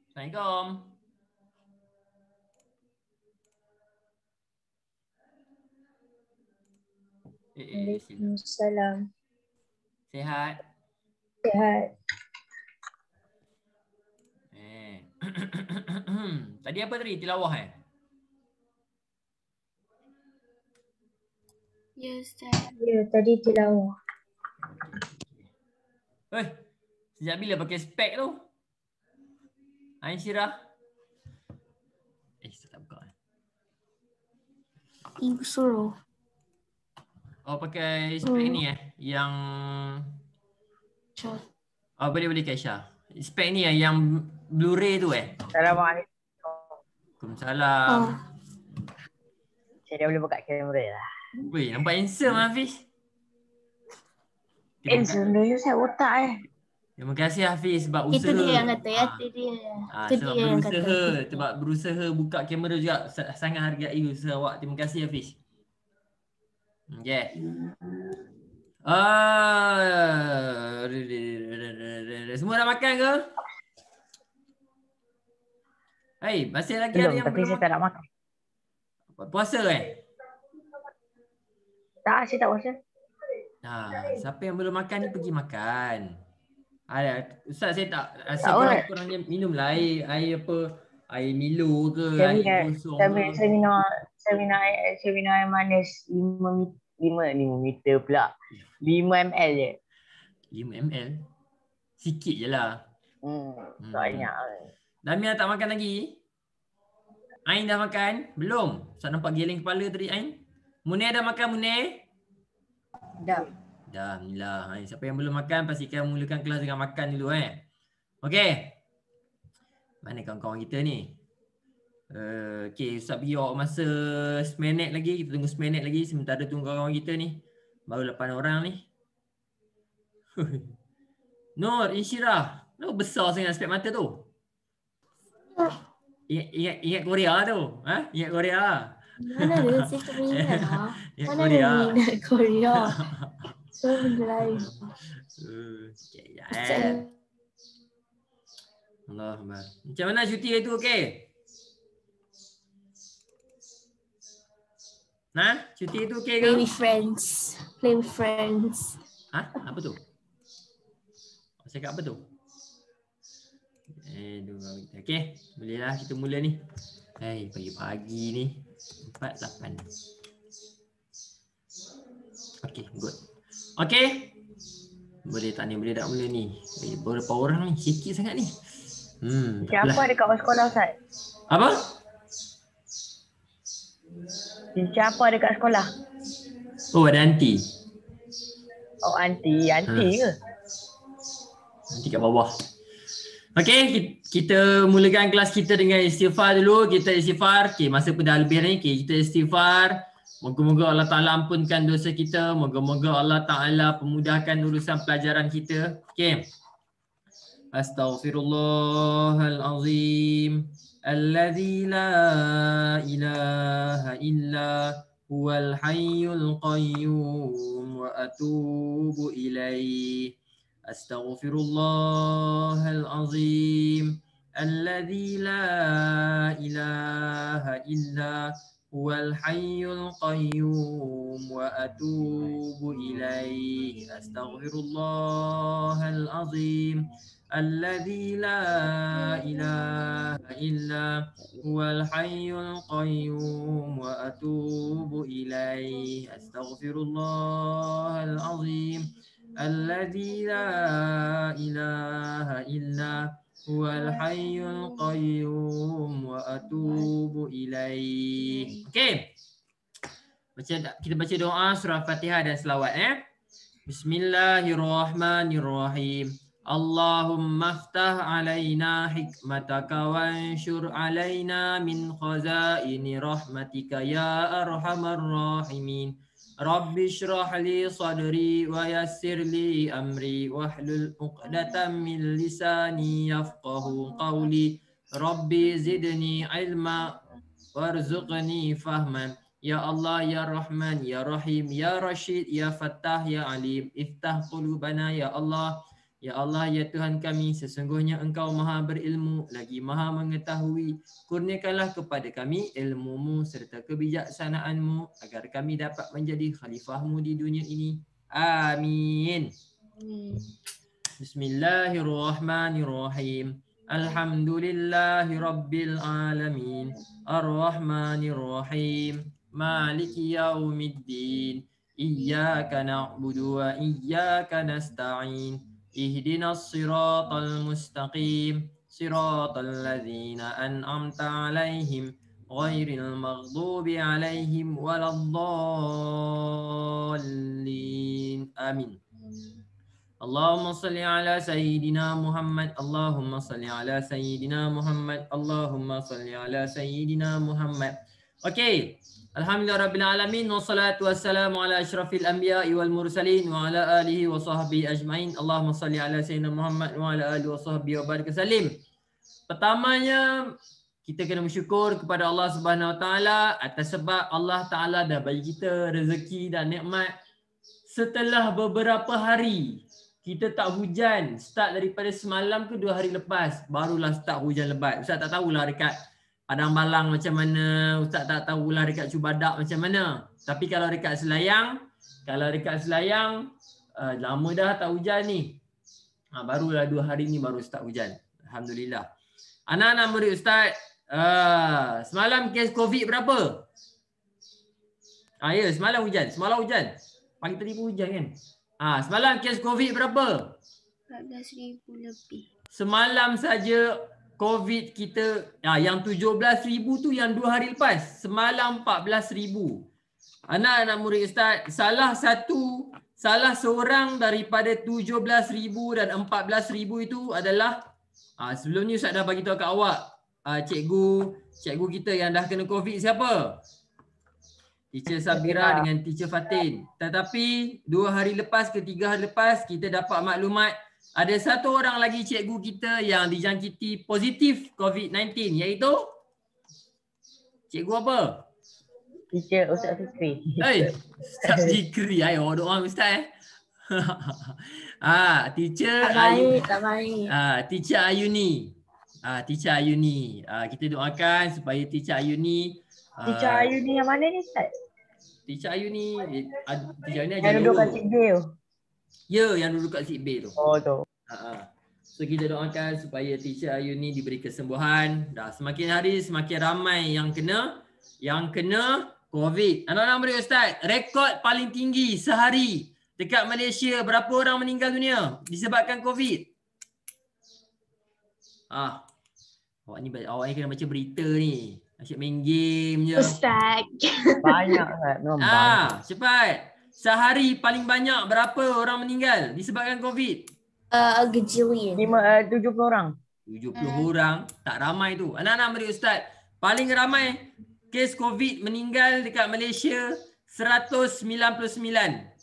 Assalamualaikum. Waalaikumsalam. Sihat? Sihat. Tadi apa tadi? Tilawah Ya, Ustaz. Ya, tadi tilawah. Sejak bila pakai spek tu? Ain Syirah. Tak buka. Ibu suruh. Oh, pakai spek ni yang oh, boleh Kaisha. Spek ni yang Blu-ray tu Assalamualaikum. Waalaikumsalam. Saya dah boleh buka kamera lah. Weh, nampak handsome Hafiz. Sebenarnya saya otak Terima kasih Hafiz sebab usaha. Itu dia yang kata ya. Itu dia. Itu Sebab dia yang berusaha, kata. sebab berusaha buka kamera juga. Sangat hargai usaha awak. Terima kasih Hafiz. Okay. Semua dah makan ke? Masih lagi belum, ada yang tapi saya tak nak makan. Puasa Tak, saya tak puasa. Siapa yang belum makan ni pergi makan. Ustaz saya tak rasa korang minumlah air apa, air Milo ke, air kosong ke. Saya minum air manis 5 meter pula. 5 ml je. 5 ml? Sikit je lah. Banyak. Damia tak makan lagi? Ain dah makan? Belum? Ustaz nampak geleng kepala tadi Ain. Munir dah makan Munir? Dah. Dah, alhamdulillah. Siapa yang belum makan, pastikan mulakan kelas dengan makan dulu Okey. Mana kawan-kawan kita ni? Okey, Ustaz bagi awak masa 10 minit lagi. Kita tunggu 10 minit lagi. Sementara tunggu kawan-kawan kita ni. Baru 8 orang ni. Nur, Insyirah. Kenapa besar sangat spek mata tu? Ingat Korea tu? Ingat Korea? Mana ada saya tak ingat lah. Mana Korea. ada minat Korea. So benda lain. Allah. Macam mana cuti itu okey? Cuti itu okey ke? Play with friends. Play with friends. Apa tu? Cakap apa tu? Okey, bolehlah kita mula ni. Pagi-pagi ni 4:08. Okey, good. Okey. Boleh tak ni? Boleh tak mula ni? Berapa orang ni? Sikit sangat ni. Siapa ada kat sekolah Ustaz? Apa? Siapa ada kat sekolah? Oh, ada aunty. Oh, aunty ke? Nanti kat bawah. Okey, kita mulakan kelas kita dengan istighfar dulu. Kita istighfar. Okey, masa pun dah lebih ni. Okey, kita istighfar. Moga-moga Allah Ta'ala ampunkan dosa kita. Moga-moga Allah Ta'ala pemudahkan urusan pelajaran kita. Okey. Astaghfirullahalazim. Alladzi la ilaha illa huwal hayyul qayyum wa atubu ilaih. أستغفر الله العظيم الذي لا إله إلا هو الحي القيوم وأتوب إليه أستغفر الله العظيم الذي لا إله إلا هو الحي القيوم وأتوب إليه أستغفر الله العظيم الذي لا إله إلا هو الحي القيوم وأتوب إليه. Okey. Kita baca doa surah Fatihah dan selawat Bismillahirrahmanirrahim. Allahumma aftah alaina hikmataka wanshur alaina min khazaini rahmatika ya arhamar rahimin. Rabbi shrah li sadri wa yassir li amri wahlul 'uqdatam min lisani yafqahu qawli. Rabbi zidni ilma warzuqni fahman. Ya Allah, ya Rahman, ya Rahim, ya Rashid, ya Fattah, ya Alim. Iftah qulubana ya Allah Ya Allah, ya Tuhan kami, sesungguhnya Engkau maha berilmu, lagi maha mengetahui. Kurniakanlah kepada kami ilmu-Mu serta kebijaksanaan-Mu agar kami dapat menjadi khalifah-Mu di dunia ini. Amin. Bismillahirrahmanirrahim. Alhamdulillahi Rabbil Alamin. Ar-Rahmanirrahim. Maliki yaumiddin. Iyyaka na'budu wa iyyaka nasta'in. Ihdinas siratal mustaqim. Siratal ladzina an'amta 'alaihim ghairil maghdubi 'alaihim waladdallin. Amin. Allahumma salli ala sayyidina Muhammad. Allahumma salli ala sayyidina Muhammad. Allahumma salli ala sayyidina Muhammad. Okey. Alhamdulillah Rabbil Alamin. Wassalatu wassalamu ala asyrafil anbiya'i wal mursalin wa ala alihi wa sahbihi ajma'in. Allahumma salli ala sayyidina Muhammad wa ala alihi wa sahbihi wa barik salim. Pertamanya, kita kena bersyukur kepada Allah Subhanahu Wa Taala atas sebab Allah Taala dah bagi kita rezeki dan nikmat setelah beberapa hari. Kita tak hujan, start daripada semalam ke 2 hari lepas barulah start hujan lebat. Ustaz tak tahulah dekat Padang Balang macam mana, Ustaz tak tahulah dekat Cubadak macam mana. Tapi kalau dekat Selayang, lama dah tak hujan ni. Barulah 2 hari ni baru start hujan. Alhamdulillah. Anak-anak murid Ustaz, semalam kes COVID berapa? Ya, semalam hujan. Pagi tadi pun hujan kan? Semalam kes COVID berapa? 14,000 lebih. Semalam saja COVID kita, yang 17,000 tu yang 2 hari lepas. Semalam 14,000. Anak-anak murid Ustaz, salah seorang daripada 17,000 dan 14,000 itu adalah, sebelum ni Ustaz dah bagi tahu kat awak, cikgu kita yang dah kena COVID siapa? Teacher Sabira dengan Teacher Fatin. Tetapi 2 hari lepas ke 3 hari lepas kita dapat maklumat ada satu orang lagi cikgu kita yang dijangkiti positif COVID-19, iaitu cikgu apa? Teacher Ustaz Fikri. Ustaz Fikri. Ayo doa Ustaz. Teacher Tak baik. Teacher Ayuni. Teacher Ayuni. Kita doakan supaya Teacher Ayuni. Teacher Ayuni yang mana ni Ustaz? Teacher Ayuni Yang duduk kat Cik Bay tu. Ya, yang duduk kat Cik Bay tu. Oh tu. So kita doakan supaya Teacher Ayuni diberi kesembuhan. Dah semakin hari semakin ramai yang kena COVID. Anak-anak murid Ustaz, rekod paling tinggi sehari dekat Malaysia, berapa orang meninggal dunia disebabkan COVID? Awak ni kena baca berita ni. Asyik main game je. Ustaz. Banyak Ustaz. Cepat. Sehari paling banyak berapa orang meninggal disebabkan COVID? Gejillion. 70 orang. 70 orang. Tak ramai tu. Anak-anak murid Ustaz, paling ramai kes COVID meninggal dekat Malaysia 199.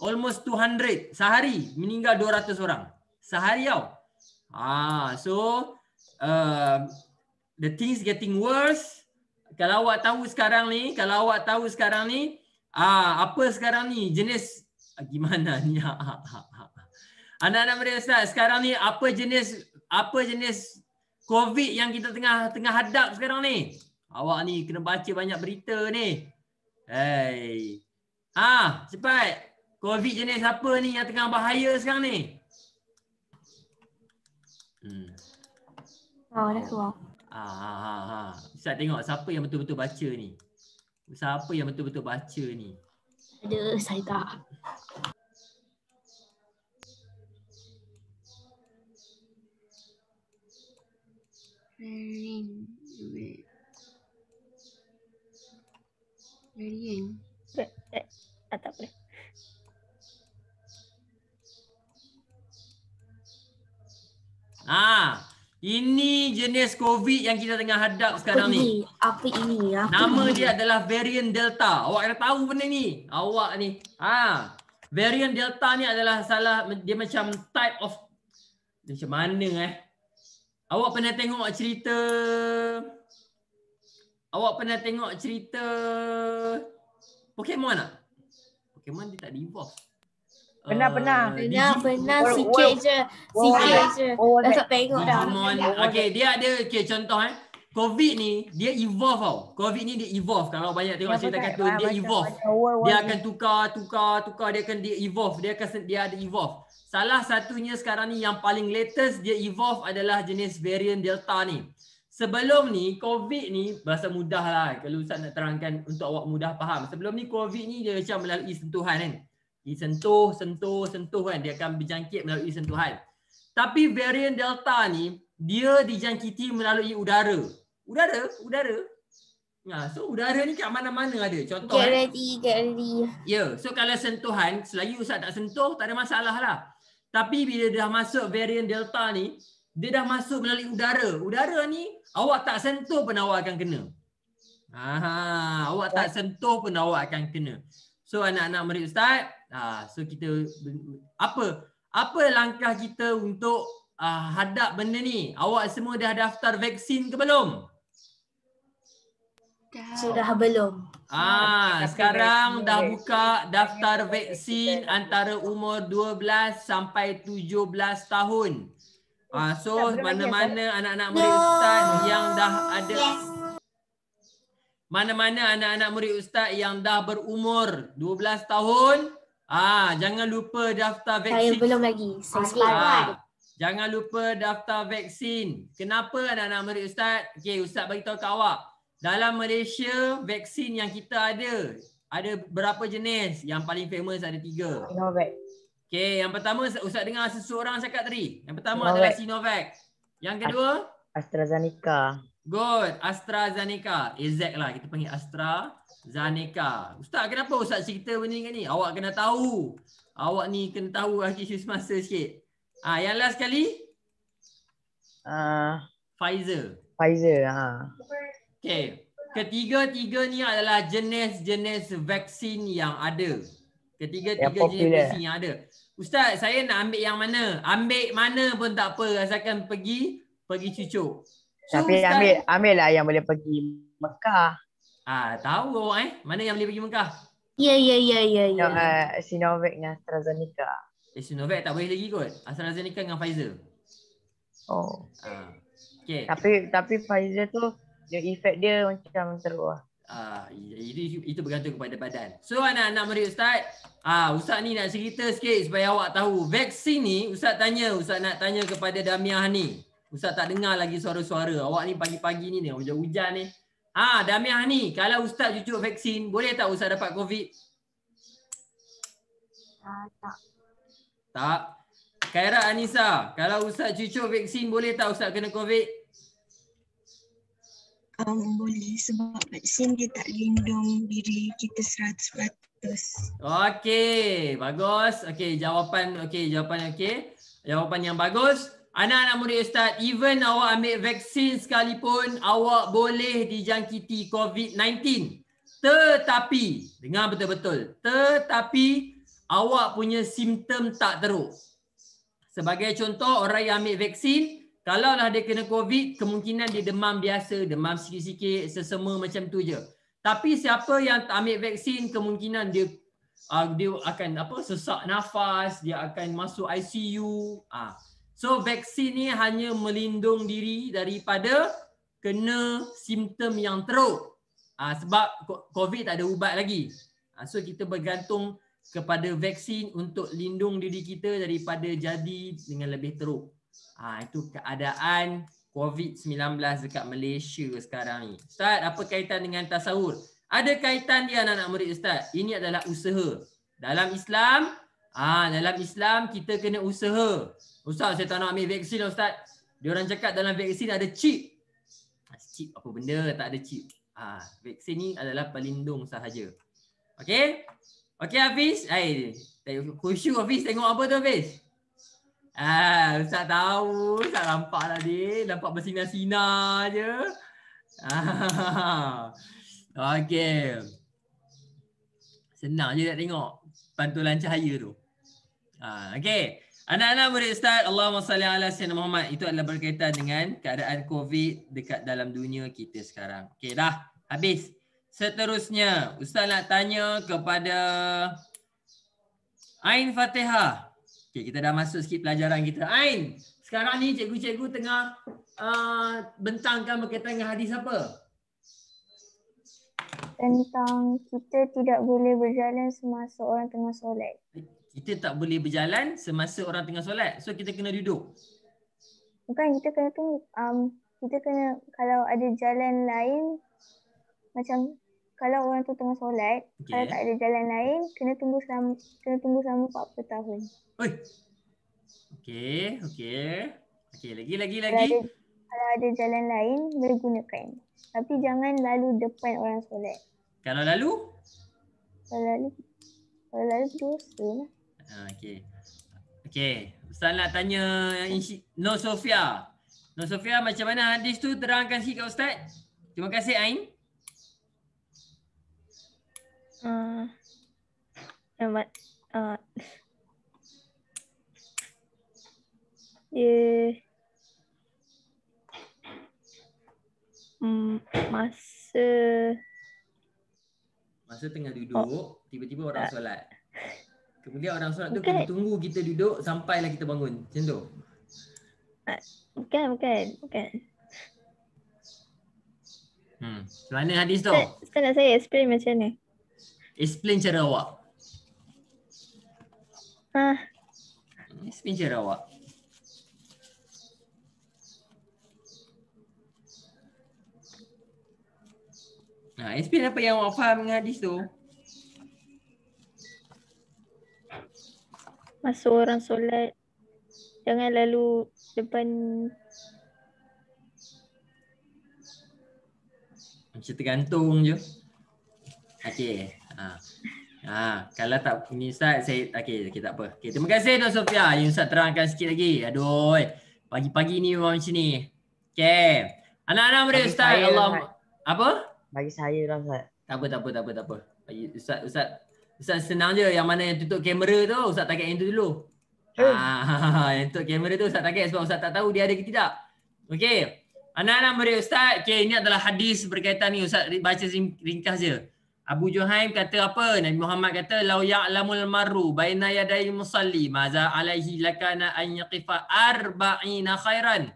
Almost 200. Sehari meninggal 200 orang. Sehari tau. So the things getting worse. Kalau awak tahu sekarang ni, apa sekarang ni jenis gimana ni? Anak-anak murid Ustaz, sekarang ni apa jenis COVID yang kita tengah hadap sekarang ni? Awak ni kena baca banyak berita ni. Cepat. COVID jenis apa ni yang tengah bahaya sekarang ni? Dah keluar. Ustaz tengok siapa yang betul-betul baca ni. Siapa yang betul-betul baca ni? Ada, saya tak. Tak boleh. Ini jenis COVID yang kita tengah hadap sekarang ni. Apa ini? Nama dia adalah varian Delta. Awak kena tahu benda ni. Awak ni. Varian Delta ni adalah dia macam type of, macam mana Awak pernah tengok cerita Pokemon tak? Pokemon dia tak evolve. Pernah. Pernah Wal- sikit wal- je. wal- Sikit je. wal- Dah tak tengok dah. Digimon. Okay, dia ada contoh COVID ni dia evolve tau. COVID ni dia evolve. Kalau banyak tengok cerita kartun dia evolve. Dia akan tukar, dia evolve. Dia ada evolve. Salah satunya sekarang ni yang paling latest dia evolve adalah jenis varian Delta ni. Sebelum ni COVID ni bahasa mudah lah kalau Ustaz nak terangkan untuk awak mudah faham. Sebelum ni COVID ni dia macam melalui sentuhan kan. Disentuh kan, dia akan berjangkit melalui sentuhan. Tapi varian Delta ni dia dijangkiti melalui udara. So udara ni kat mana-mana ada. Contoh Get ready. Ya, so kalau sentuhan, selagi Ustaz tak sentuh tak ada masalah lah. Tapi bila dah masuk varian Delta ni, dia dah masuk melalui udara. Udara ni awak tak sentuh pun awak akan kena. Awak tak sentuh pun awak akan kena. So anak-anak murid Ustaz, so kita apa langkah kita untuk hadap benda ni? Awak semua dah daftar vaksin ke belum? Sudah belum? Sekarang dah buka daftar vaksin antara umur 12 sampai 17 tahun. So mana-mana anak-anak murid Ustaz yang dah ada mana-mana anak-anak murid Ustaz yang dah berumur 12 tahun, jangan lupa daftar vaksin. Saya belum lagi. Saya jangan lupa daftar vaksin. Kenapa anak-anak murid Ustaz? Okey, Ustaz bagi tahu kat awak. Dalam Malaysia, vaksin yang kita ada berapa jenis? Yang paling famous ada 3. Sinovac. Okey, yang pertama Ustaz dengar seseorang cakap tadi. Yang pertama adalah Sinovac. Yang kedua? AstraZeneca. Good, AstraZeneca. AZ lah, kita panggil AstraZeneca. Ustaz, kenapa Ustaz cerita benda ni? Awak kena tahu. Awak ni kena tahu isu semasa sikit. Yang last sekali? Pfizer. Okay. Ketiga-tiga ni adalah jenis-jenis vaksin yang ada. Ketiga-tiga jenis vaksin yang ada. Ustaz, saya nak ambil yang mana? Ambil mana pun tak apa, asalkan pergi cucuk. So, tapi Ustaz, ambil lah yang boleh pergi Mekah. Tahu awak mana yang boleh pergi Mekah? Ya. Sinovac dengan AstraZeneca. Sinovac tak boleh lagi kot. AstraZeneca dengan Pfizer. Okay. Tapi Pfizer tu efek dia macam teruk lah. Itu bergantung kepada badan. So anak-anak murid Ustaz, Ustaz ni nak cerita sikit supaya awak tahu. Vaksin ni Ustaz nak tanya kepada Damiah ni. Ustaz tak dengar lagi suara-suara. Awak ni pagi-pagi ni hujan-hujan ni. Damiah ni, kalau Ustaz cucuk vaksin, boleh tak Ustaz dapat COVID? Tak. Khairat Anissa, kalau Ustaz cucuk vaksin, boleh tak Ustaz kena COVID? Boleh, sebab vaksin dia tak lindung diri kita 100%. Okey, bagus. Jawapan yang bagus. Anak-anak murid Ustaz, even awak ambil vaksin sekalipun, awak boleh dijangkiti COVID-19. Tetapi, dengar betul-betul, tetapi awak punya simptom tak teruk. Sebagai contoh, orang yang ambil vaksin, kalaulah dia kena COVID, kemungkinan dia demam biasa, demam sikit-sikit, sesama macam tu je. Tapi siapa yang tak ambil vaksin, kemungkinan dia akan sesak nafas, dia akan masuk ICU. So vaksin ni hanya melindung diri daripada kena simptom yang teruk. Sebab COVID tak ada ubat lagi. So kita bergantung kepada vaksin untuk lindung diri kita daripada jadi dengan lebih teruk. Itu keadaan COVID-19 dekat Malaysia sekarang ni. Ustaz, apa kaitan dengan tasawur? Ada kaitan dia anak-anak murid Ustaz. Ini adalah usaha. Dalam Islam, kita kena usaha. Ustaz, saya tak nak ambil vaksin Ustaz. Diorang cakap dalam vaksin ada chip. Chip apa benda? Tak ada chip. Vaksin ni adalah pelindung sahaja. Okey? Okey Hafiz? Khusyuk Hafiz, tengok apa tu Hafiz? Ustaz tahu, Ustaz nampak tadi, nampak bersinar-sinar je. Okey. Senang je nak tengok pantulan cahaya tu. Okey. Anak-anak murid Ustaz, Allahumma salli ala sayyidina Muhammad. Itu adalah berkaitan dengan keadaan COVID dekat dalam dunia kita sekarang. Okey dah, habis. Seterusnya, Ustaz nak tanya kepada Ain Fatihah. Okay, kita dah masuk sikit pelajaran kita. Ain, sekarang ni cikgu-cikgu tengah bentangkan berkaitan dengan hadis apa? Tentang kita tidak boleh berjalan semasa orang tengah solat. Kita tak boleh berjalan semasa orang tengah solat. So kita kena duduk. Bukan, kita kena tunggu. Kita kena, kalau ada jalan lain, macam kalau orang tu tengah solat, kalau Okay. tak ada jalan lain, kena tunggu selama 40 tahun. Oi. Okey, okey. Okey, lagi. Kalau ada jalan lain, boleh gunakan. Tapi jangan lalu depan orang solat. Kalau lalu? Kalau lalu dosa lah. Okey. Okey, Ustaz nak tanya Nur Sofia. Nur Sofia, macam mana hadis tu? Terangkan sikit kat Ustaz. Terima kasih Ain. Dia Masa tengah duduk, tiba-tiba orang solat. Kemudian orang solat tu Bukan. kena tunggu kita duduk sampailah kita bangun. Macam tu. bukan. Macam mana hadis tu? Ustaz nak saya explain macam mana? Explain cara awak. Explain cara awak. Explain apa yang awak faham dengan hadis tu. Masa orang solat, jangan lalu depan. Macam tergantung je. Okey. Kalau tak ni Ustaz, saya okey tak apa. Okey, terima kasih Nur Sofia. Yang Ustaz terangkan sikit lagi. Aduh, pagi-pagi ni memang macam ni. Okey. Anak-anak murid Bagi Ustaz, saya Allah lah, apa? Bagi saya lah Ustaz. Tak apa. Bagi Ustaz senang je. Yang mana yang tutup kamera tu, Ustaz target yang tu dulu. Yang tutup kamera tu Ustaz target sebab Ustaz tak tahu dia ada ke tidak. Okey. Anak-anak murid Ustaz, okey, ini adalah hadis berkaitan ni. Ustaz baca ringkas je. Abu Juhaim kata apa? Nabi Muhammad kata, "Lau ya'lamul marru baina yaday musalli maza alaihi lakana an yaqifa arba'ina khairan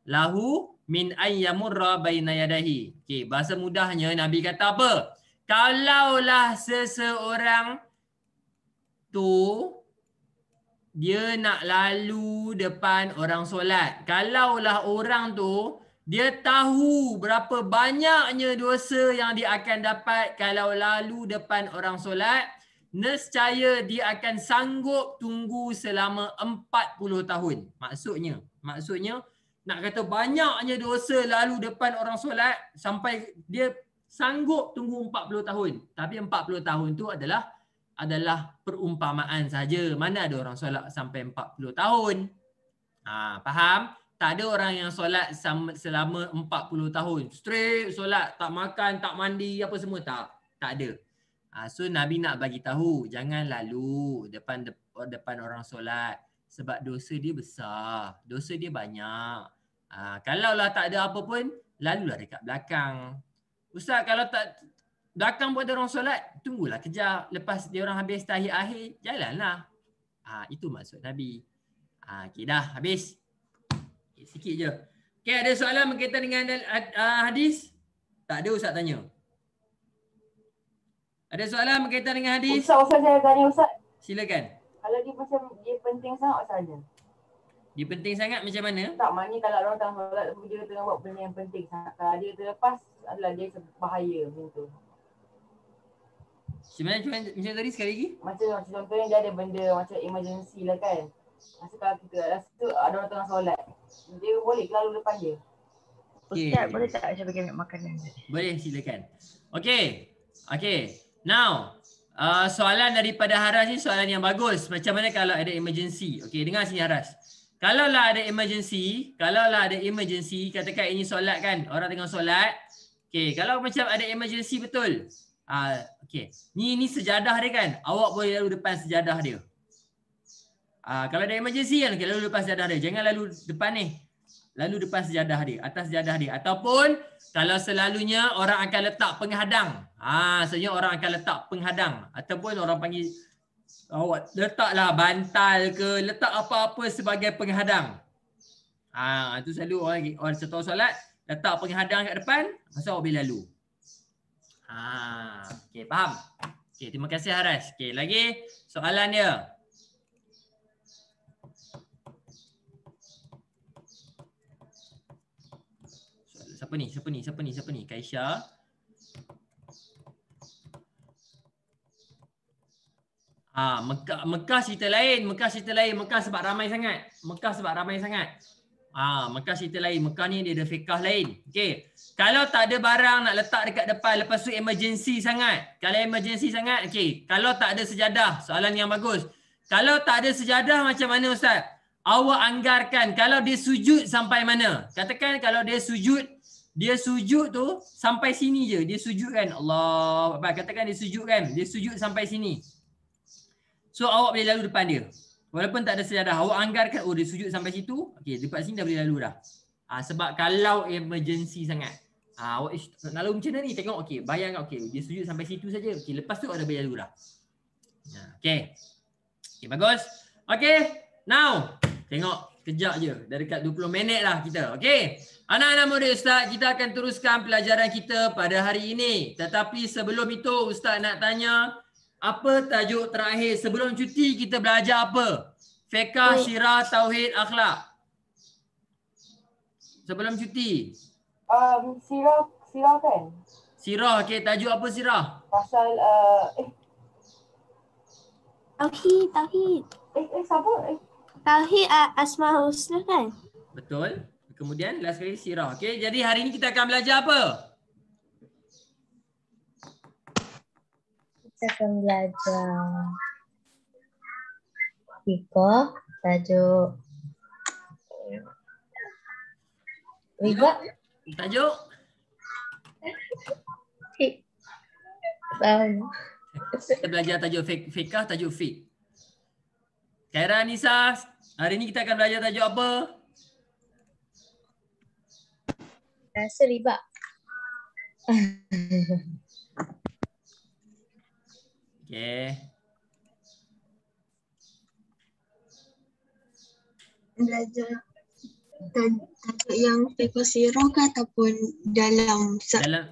lahu min an yamurra baina yadahi." Okey, bahasa mudahnya Nabi kata apa? Kalaulah seseorang tu dia nak lalu depan orang solat. Kalaulah orang tu dia tahu berapa banyaknya dosa yang dia akan dapat kalau lalu depan orang solat, nescaya dia akan sanggup tunggu selama 40 tahun. Maksudnya nak kata banyaknya dosa lalu depan orang solat sampai dia sanggup tunggu 40 tahun. Tapi 40 tahun tu adalah perumpamaan saja. Mana ada orang solat sampai 40 tahun? Faham? Tak ada orang yang solat selama 40 tahun. Straight solat, tak makan, tak mandi, apa semua tak ada. So Nabi nak bagi tahu, jangan lalu depan orang solat sebab dosa dia besar, dosa dia banyak. Kalaulah tak ada apa pun, lalulah dekat belakang. Ustaz, kalau tak belakang pun ada orang solat, tunggulah kejap. Lepas dia orang habis tahiyat akhir, jalanlah. Itu maksud Nabi. Okey dah, habis. Sikit je. Okey, ada soalan berkaitan dengan hadis? Tak ada, Ustaz tanya. Ada soalan berkaitan dengan hadis? Ustaz saya tanya Ustaz. Silakan. Kalau dia macam dia penting sangat saja. Dia penting sangat macam mana? Tak, maknanya kalau orang tengah solat dia tengah buat benda yang penting sangat. Kalau dia terlepas adalah dia bahaya macam tu. Macam tadi sekali lagi? Macam contohnya dia ada benda macam emergency lah kan. Masa kalau kita rasa ada orang tengah solat, dia boleh lalu depan dia. Okay. Ustaz, boleh tak saya bagi makanan? Boleh, silakan. Okey. Now, soalan daripada Haras ni soalan yang bagus. Macam mana kalau ada emergency? Okey, dengar sini Haras. Kalaulah ada emergency, katakan ini solat kan, orang tengah solat. Okey, kalau macam ada emergency betul. Okey. Ni sejadah dia kan. Awak boleh lalu depan sejadah dia. Kalau ada emergency kan, lalu depan sejadah dia. Jangan lalu depan ni. Lalu depan sejadah dia, atas sejadah dia. Ataupun kalau selalunya orang akan letak penghadang. Sebenarnya orang akan letak penghadang ataupun orang panggil Awak letaklah bantal ke, letak apa-apa sebagai penghadang. Itu selalu orang setelah solat, letak penghadang kat depan, masa awak boleh lalu. Okey, faham? Okey, terima kasih Haras. Okey, lagi soalan dia. Siapa ni? Kaisha. Mekah cerita lain. Mekah sebab ramai sangat. Mekah cerita lain. Mekah ni dia ada fiqah lain. Okey. Kalau tak ada barang nak letak dekat depan, lepas tu emergency sangat. Kalau emergency sangat, okey. Kalau tak ada sejadah, soalan yang bagus. Kalau tak ada sejadah macam mana Ustaz? Awak anggarkan kalau dia sujud sampai mana? Katakan kalau dia sujud tu sampai sini je. Dia sujud kan. Allah Akbar. Katakan dia sujud kan. Dia sujud sampai sini. So awak boleh lalu depan dia. Walaupun tak ada sejadah. Awak anggarkan, dia sujud sampai situ. Okey, dekat sini dah boleh lalu dah. Sebab kalau emergency sangat. Awak nak lalu macam mana ni? Tengok, okey. Bayangkan, okey. Dia sujud sampai situ saja. Okey, lepas tu awak dah boleh lalu dah. Okey. Okey, bagus. Okey, now. Tengok, kejap je. Dah dekat 20 minit lah kita. Okey. Anak-anak murid Ustaz, kita akan teruskan pelajaran kita pada hari ini. Tetapi sebelum itu, Ustaz nak tanya, apa tajuk terakhir sebelum cuti kita belajar apa? Fiqh, syirah, tauhid, akhlak. Sebelum cuti. Sirah kan? Sirah, okey. Tajuk apa sirah? Pasal Tauhid. Siapa? Tauhid Asmaul Husna kan? Betul. Kemudian last kali sirah. Okey, jadi hari ini kita akan belajar apa? Kita akan belajar fiqh, tajuk riba. Tajuk? Kita belajar tajuk fiqh, tajuk fiqh. Khaira Nisa, hari ini kita akan belajar tajuk apa? Rasa riba. Okey. Belajar tajuk yang fiqh sirah ke ataupun dalam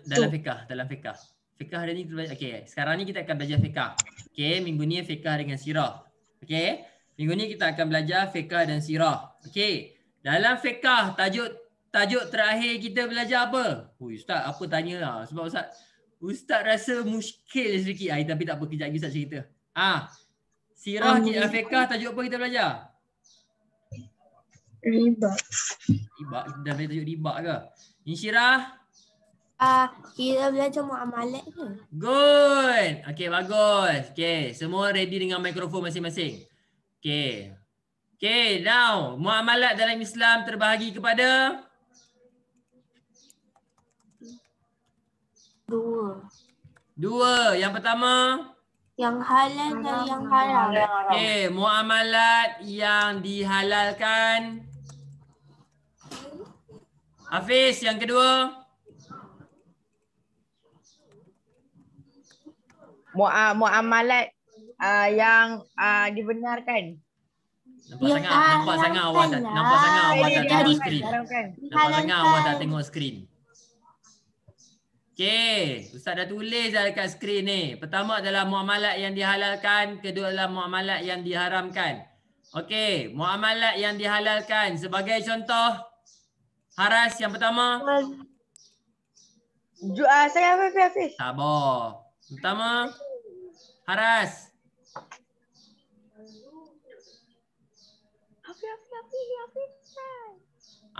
dalam fiqh. Fiqh hari ni okey, sekarang ni kita akan belajar fiqh. Okey, minggu ni fiqh dengan sirah. Okey. Minggu ni kita akan belajar fiqh dan sirah. Okey. Dalam fiqh tajuk terakhir kita belajar apa? Ustaz, apa tanya lah. Sebab Ustaz rasa muskil sedikit. Tapi tak apa, kejap lagi Ustaz cerita. Sirah fiqh tajuk apa kita belajar? riba. Riba, kita dah belajar tajuk riba ke? Insyirah? Kita belajar muamalat ke? Good. Okey, bagus. Okey, semua ready dengan mikrofon masing-masing. Okey, now muamalat dalam Islam terbahagi kepada dua. Yang pertama, yang halal dan yang haram. Okey, muamalat yang dihalalkan. Hafiz, yang kedua. Muamalat yang dibenarkan. Nampak sangat awak tak tengok skrin. Nampak sangat awak tak tengok skrin. Okey, Ustaz dah tulis dah dekat skrin ni. Pertama adalah muamalat yang dihalalkan, kedua adalah muamalat yang diharamkan. Okey, muamalat yang dihalalkan sebagai contoh. Haras yang pertama. Saya Hafiz. Sabar. Pertama, Haras.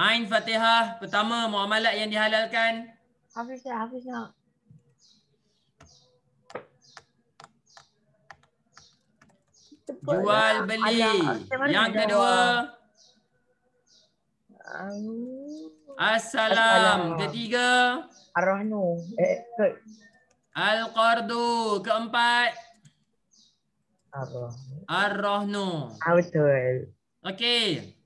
Ain Fatihah. Pertama, muamalat yang dihalalkan. Hafiz nak. Jual beli. Yang kedua, Assalam. Ketiga, Ar-Rahnu. Al-Qardu. Keempat, Ar-Rahnu. Betul. Okey.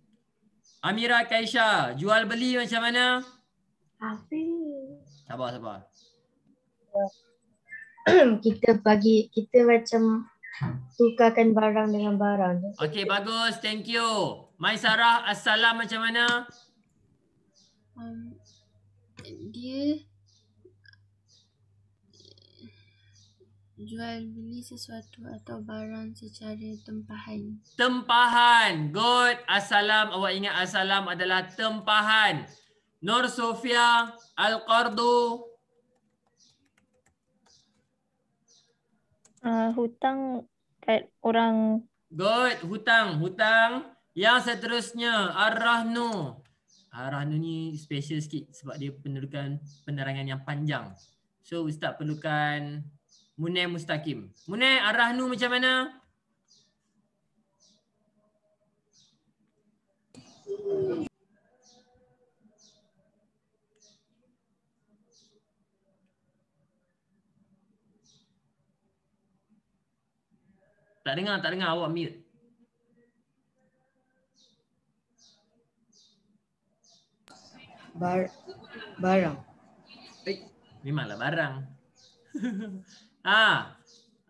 Amira Kaisha, jual beli macam mana? Hafiz. Sabar. Kita macam Tukarkan barang dengan barang. Okey, bagus. Thank you. Maisarah, assalam macam mana? Dia jual beli sesuatu atau barang secara tempahan. Tempahan. Good. Assalam. Awak ingat assalam adalah tempahan. Nur Sofia Al-Qardu. Hutang kat orang. Good. Hutang. Hutang. Yang seterusnya. Ar-Rahnu. Ar-Rahnu ni special sikit sebab dia perlukan penerangan yang panjang. So Ustaz perlukan Munir Mustaqim. Munir, Ar-Rahnu macam mana? Tak dengar awak mute. Barang. Memanglah barang.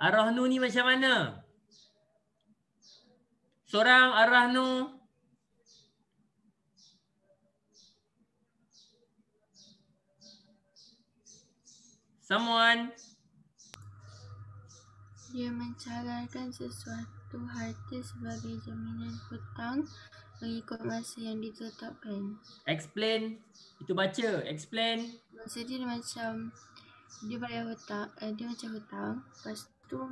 Ar-Rahnu ni macam mana? Seorang Ar-Rahnu. Someone. Dia mencalarkan sesuatu harta sebagai jaminan hutang mengikut masa yang ditetapkan. Explain. Itu baca. Explain. Maksud dia macam dia bayar hutang, dia macam hutang. Lepas tu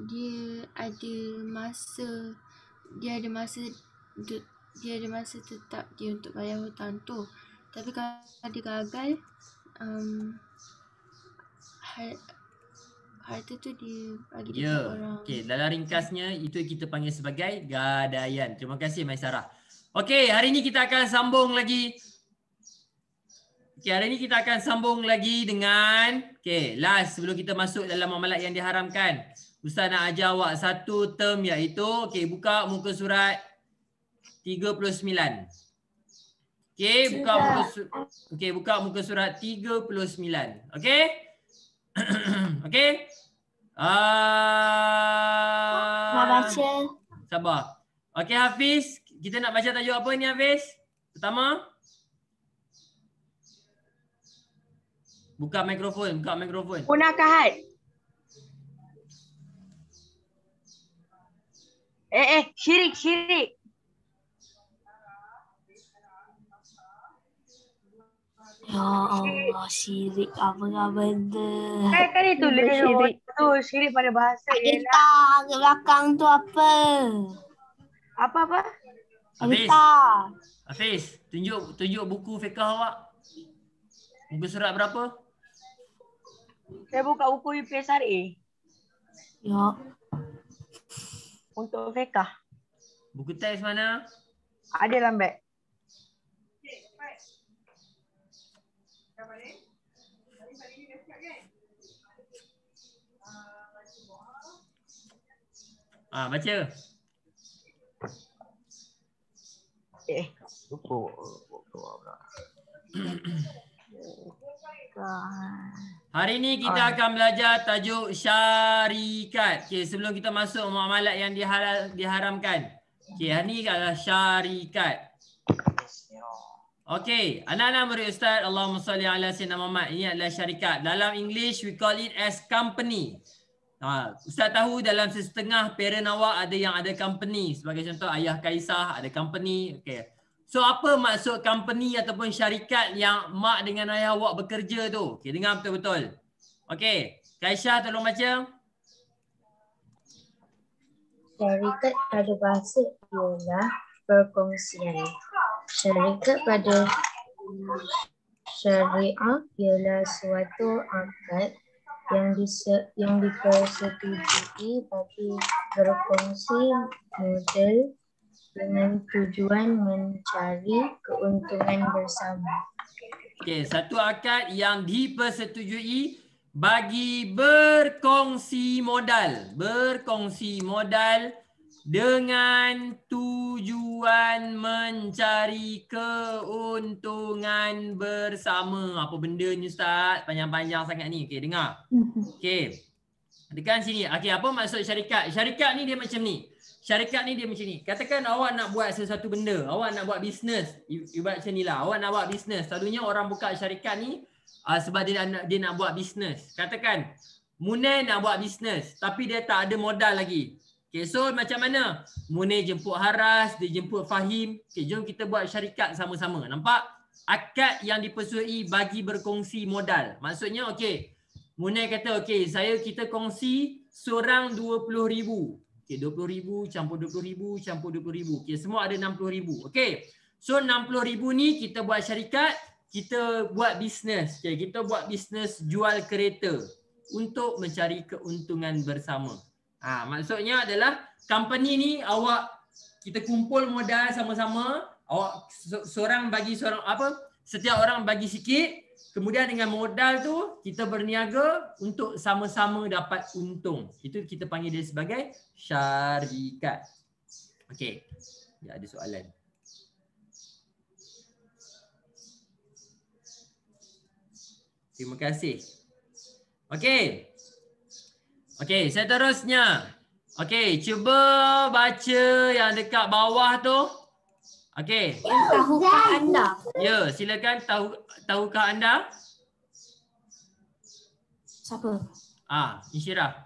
dia ada masa tetap dia untuk bayar hutang tu. Tapi kalau dia gagal, harta tu dia bagi dekat orang. Okey, dalam ringkasnya itu kita panggil sebagai gadaian. Terima kasih Maisarah. Okey, hari ini kita akan sambung lagi. Dengan last sebelum kita masuk dalam amalat yang diharamkan. Ustaz nak ajar awak satu term iaitu buka muka surat 39. Buka muka surat 39. Okey? Okey? Nak baca. Sabar. Okey Hafiz, kita nak baca tajuk apa ni Hafiz? Pertama? Buka mikrofon. Munakahat. Syirik. Ya Allah, syirik apa benda. Kan itu syirik pada bahasa ialah Entah ke belakang tu apa? apa? Hafiz, tunjuk buku fiqh awak. Muka surat berapa? Saya buka buku UPSRA Ya. untuk fiqh. Buku teks mana? Ada dalam beg. Baca. Lupa. Hari ini kita akan belajar tajuk syarikat. Sebelum kita masuk muamalat yang diharamkan. Hari ini adalah syarikat. Anak-anak murid Ustaz, Allahumma salli ala sayyidina Muhammad. Ini adalah syarikat. Dalam English we call it as company. Ustaz tahu dalam setengah parent awak ada yang ada company. Sebagai contoh ayah Kaisah ada company. So apa maksud company ataupun syarikat yang mak dengan ayah awak bekerja tu? Dengar betul-betul. Kaisah tolong baca. Syarikat pada bahasa ialah perkongsian. Syarikat pada syariah ialah suatu akad yang dipersetujui bagi berkongsi modal dengan tujuan mencari keuntungan bersama. Satu akad yang dipersetujui bagi berkongsi modal. Berkongsi modal dengan tujuan tujuan mencari keuntungan bersama. Apa benda ni Ustaz? Panjang-panjang sangat ni. Okey, dengar. Okey. Dekat sini. Okey, apa maksud syarikat? Syarikat ni dia macam ni. Syarikat ni dia macam ni. Katakan awak nak buat sesuatu benda. Awak nak buat bisnes. Ibarat macam ni lah. Awak nak buat bisnes. Selalunya orang buka syarikat ni sebab dia nak buat bisnes. Katakan Munir nak buat bisnes tapi dia tak ada modal lagi. Okay, so macam mana? Munir jemput Haras, dia jemput Fahim. Okay, jom kita buat syarikat sama-sama. Nampak? Akad yang dipersuai bagi berkongsi modal. Maksudnya, okay, Munir kata, okay, kita kongsi seorang 20,000. Okay, 20,000 campur 20,000 campur 20,000. Okay, semua ada 60,000. Okay, so 60,000 ni kita buat syarikat, kita buat bisnes. Okay, kita buat bisnes jual kereta untuk mencari keuntungan bersama. Maksudnya adalah company ni kita kumpul modal sama-sama, seorang bagi seorang setiap orang bagi sikit, kemudian dengan modal tu kita berniaga untuk sama-sama dapat untung. Itu kita panggil dia sebagai syarikat. Okey. Ya, ada soalan. Terima kasih. Okey. Okey, seterusnya. Okey, cuba baca yang dekat bawah tu. Okey. Tahukah anda? Ya, silakan. Tahukah anda? Siapa? Insyirah.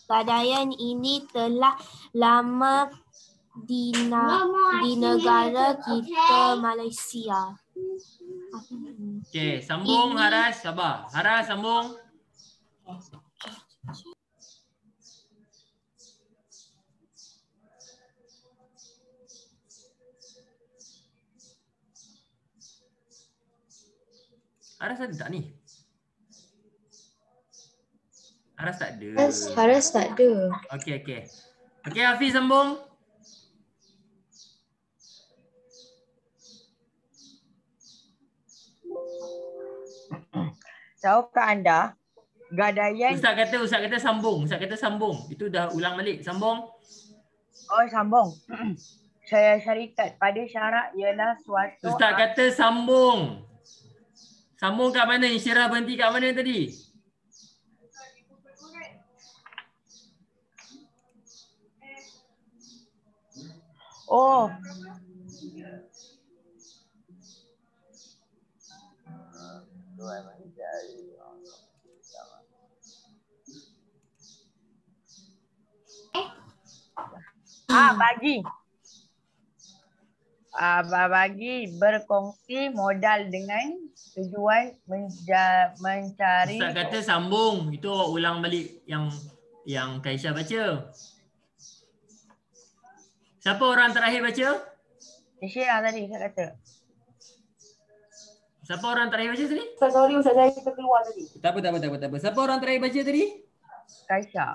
Gadaian ini telah lama di negara kita Malaysia. Okey, sambung Haras, sabar. Haras sambung. Haras ada tak ni? Haras tak ada. Haras tak ada. Okey, okey. Okey, Hafiz sambung. Tahukah anda gadaian... Ustaz kata sambung. Ustaz kata sambung. Itu dah ulang balik. Sambung. Oh, sambung. Syarikat pada syarat ialah suatu... Ustaz kata sambung. Sambung kat mana? Insyirah berhenti kat mana tadi? Oh. Bagi berkongsi modal dengan tujuan mencari. Ustaz kata sambung. Itu awak ulang balik yang Kaisha baca. Siapa orang terakhir baca? Insyirah tadi saya kata. Siapa orang terakhir baca tadi? Sorry Ustaz, saya keluar tadi. Tak apa. Siapa orang terakhir baca tadi? Kaisha.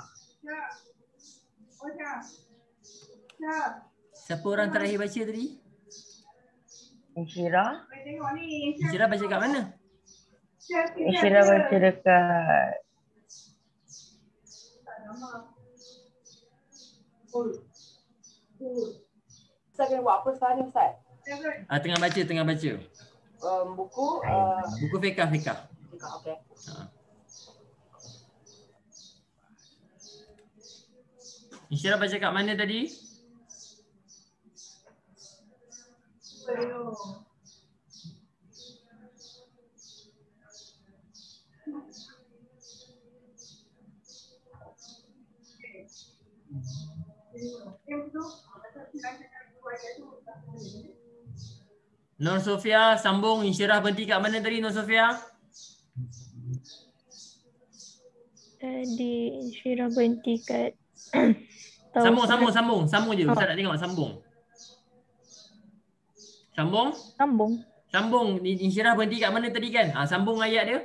Siapa orang terakhir baca tadi? Insyirah. Insyirah baca kat mana? Insyirah baca dekat Ustaz kena buat apa sekarang ni Ustaz? Tengah baca. Buku Buku fiqah. okey. Insyirah baca kat mana tadi? Nur Sofia sambung. Insyirah berhenti kat mana tadi Nur Sofia? Tadi Insyirah berhenti kat Sambung je. Ustaz nak tengok sambung. Sambung. Insyirah berhenti kat mana tadi kan? Sambung ayat dia.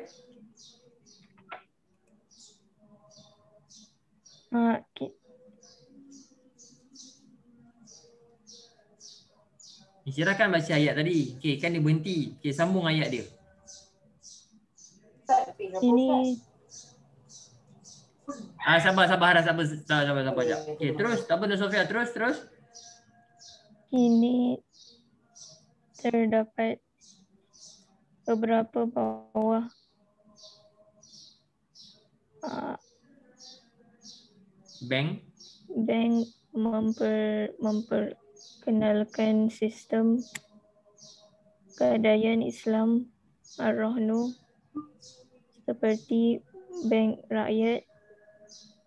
Insyirah kan baca ayat tadi. Okey, kan dia berhenti. Okey, sambung ayat dia. ini Sabar sekejap. Okey, terus. Tak apa Nur Sofia, terus. Kini terdapat beberapa bawah Bank memperkenalkan sistem keadaan Islam Ar-Rahnu seperti bank rakyat,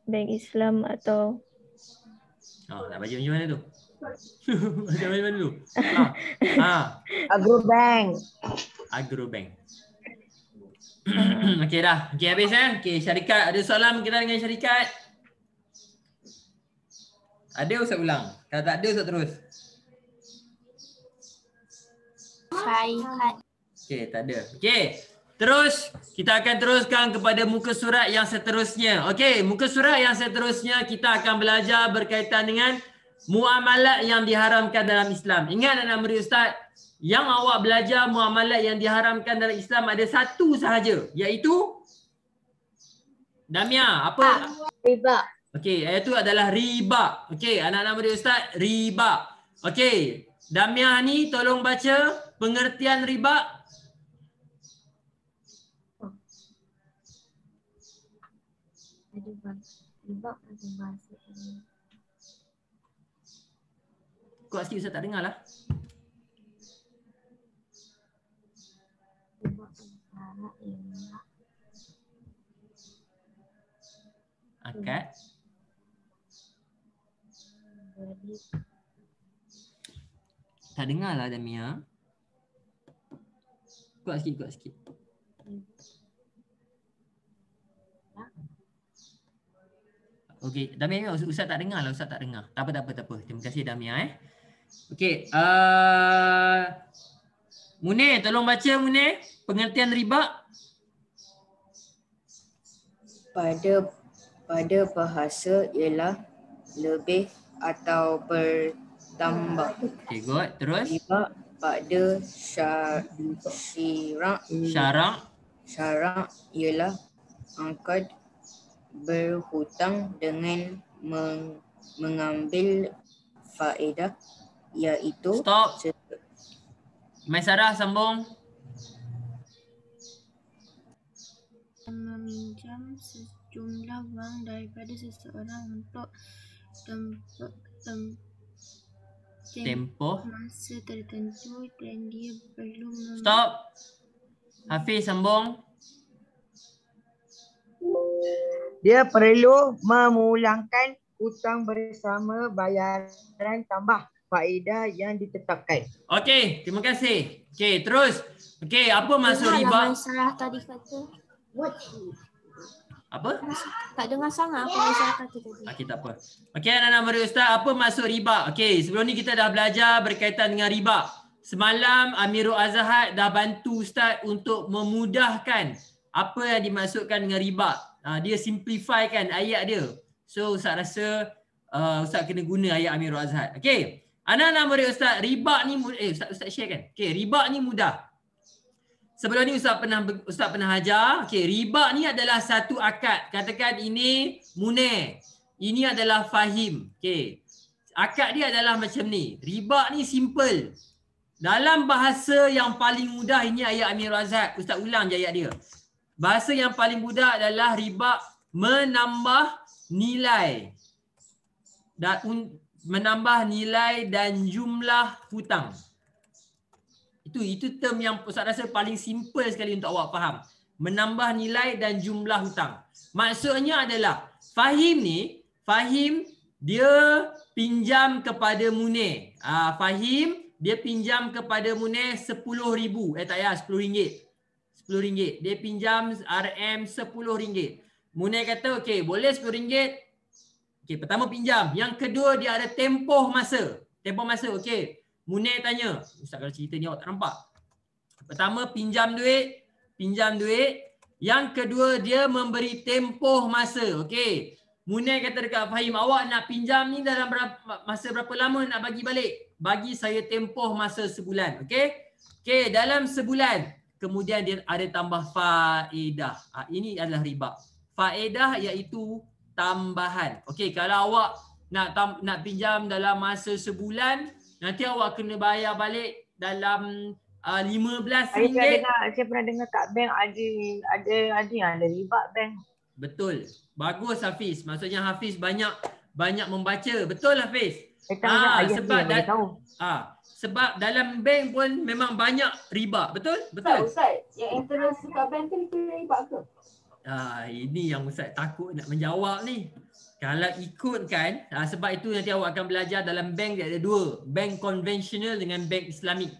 bank Islam atau nak baca macam mana tu? Baca macam mana tu? Agrobank. Okey dah. Okey habis Okey, syarikat. Ada soalan berkaitan dengan syarikat? Ada Ustaz ulang. Kalau tak ada Ustaz terus. Okey, tak ada. Okey. Terus kita akan teruskan kepada muka surat yang seterusnya. Okey, muka surat yang seterusnya kita akan belajar berkaitan dengan muamalat yang diharamkan dalam Islam. Ingat anak murid Ustaz, yang awak belajar muamalat yang diharamkan dalam Islam ada satu sahaja, iaitu Damia, apa? Riba. Okey, iaitu adalah riba. Okey, anak-anak murid Ustaz, riba. Okey, Damia ni tolong baca pengertian riba. Riba ada bahasa ini. Kuat sikit Ustaz tak dengar lah. Riba antara ialah Akad. Tak dengar lah Damia. Kuat sikit. Okey, Damia Ustaz tak dengar lah, Ustaz tak dengar. Tak apa. Terima kasih Damia Okey, Munir, tolong baca Munir pengertian riba. Pada bahasa ialah lebih atau bertambah. Okey, good. Terus? Riba pada syarak ialah akad berhutang dengan mengambil faedah, iaitu stop. Maisarah sambung. Meminjam sejumlah wang daripada seseorang untuk tempoh masa tertentu dan dia perlu stop. Hafiz sambung. Dia perlu memulangkan hutang bersama bayaran tambah faedah yang ditetapkan. Okey, terima kasih. Okey, terus. Okey, apa maksud riba? Salah tadi kata. Apa? Tak dengar sangat apa Maisarah kata tadi. Okey, tak apa. Okey, anak-anak murid Ustaz, apa maksud riba? Okey, sebelum ni kita dah belajar berkaitan dengan riba. Semalam Amirul Azhar dah bantu Ustaz untuk memudahkan apa yang dimaksudkan dengan riba. Dia simplifykan ayat dia. So Ustaz rasa Ustaz kena guna ayat Amirul Azhar. Okey. Anak-anak murid Ustaz, riba ni Ustaz share kan? Okey, riba ni mudah. Sebelum ni Ustaz pernah ajar, okey, riba ni adalah satu akad. Katakan ini Munir. Ini adalah Fahim. Okey. Akad dia adalah macam ni. Riba ni simple. Dalam bahasa yang paling mudah, ini ayat Amirul Azhar. Ustaz ulang je ayat dia. Bahasa yang paling mudah adalah riba menambah nilai dan jumlah hutang. Itu term yang Ustaz rasa paling simple sekali untuk awak faham. Menambah nilai dan jumlah hutang. Maksudnya adalah Fahim dia pinjam kepada Munir. Fahim dia pinjam kepada Munir 10,000. Tak payah, RM10. RM10. Dia pinjam RM RM10. Munir kata, okey, boleh RM10. Okey, pertama pinjam. Yang kedua, dia ada tempoh masa. Okey. Munir tanya, Ustaz kalau cerita ni awak tak nampak. Pertama, pinjam duit. Yang kedua, dia memberi tempoh masa. Okey. Munir kata dekat Fahim, awak nak pinjam ni dalam masa berapa lama nak bagi balik? Bagi saya tempoh masa sebulan. Okey. Okey, dalam sebulan. Kemudian dia ada tambah faedah. Ini adalah riba. Faedah iaitu tambahan. Okey, kalau awak nak pinjam dalam masa sebulan, nanti awak kena bayar balik dalam RM15. Saya pernah dengar kat bank ada yang ada riba bank. Betul. Bagus Hafiz. Maksudnya Hafiz banyak membaca. Betul Hafiz? Sebab dalam bank pun memang banyak riba. Betul? Betul. Ustaz, yang interest kat bank tu kena riba ke? Ini yang Ustaz takut nak menjawab ni. Kalau ikutkan, sebab itu nanti awak akan belajar dalam bank dia ada dua. Bank konvensional dengan bank Islamik.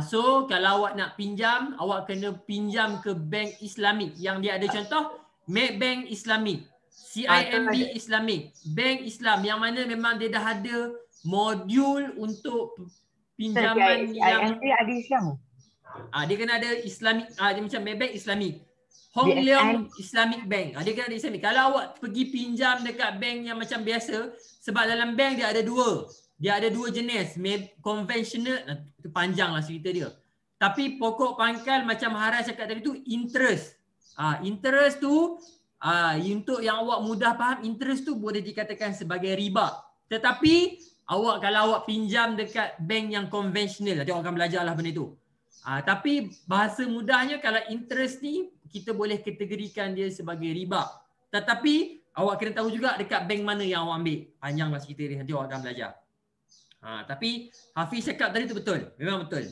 So kalau awak nak pinjam, awak kena pinjam ke bank Islamik. Yang dia ada contoh, Maybank Islamik, CIMB Islamik, Bank Islam yang mana memang dia dah ada modul untuk pinjaman yang ada Islam. Dia kena ada Islamik, dia macam Maybank Islamik, Hong Leong Islamic Bank. Dia kena ada Islamik. Kalau awak pergi pinjam dekat bank yang macam biasa, sebab dalam bank dia ada dua. Dia ada dua jenis, konvensional, itu panjang lah cerita dia. Tapi pokok pangkal macam Haras cakap tadi tu interest. Interest tu, untuk yang awak mudah faham, interest tu boleh dikatakan sebagai riba. Tetapi kalau awak pinjam dekat bank yang konvensional, nanti awak akan belajar lah benda tu. Tapi bahasa mudahnya kalau interest ni, kita boleh kategorikan dia sebagai riba. Tetapi awak kena tahu juga dekat bank mana yang awak ambil. Panjang lah cerita dia, nanti awak akan belajar. Tapi Hafiz cakap tadi tu betul. Memang betul.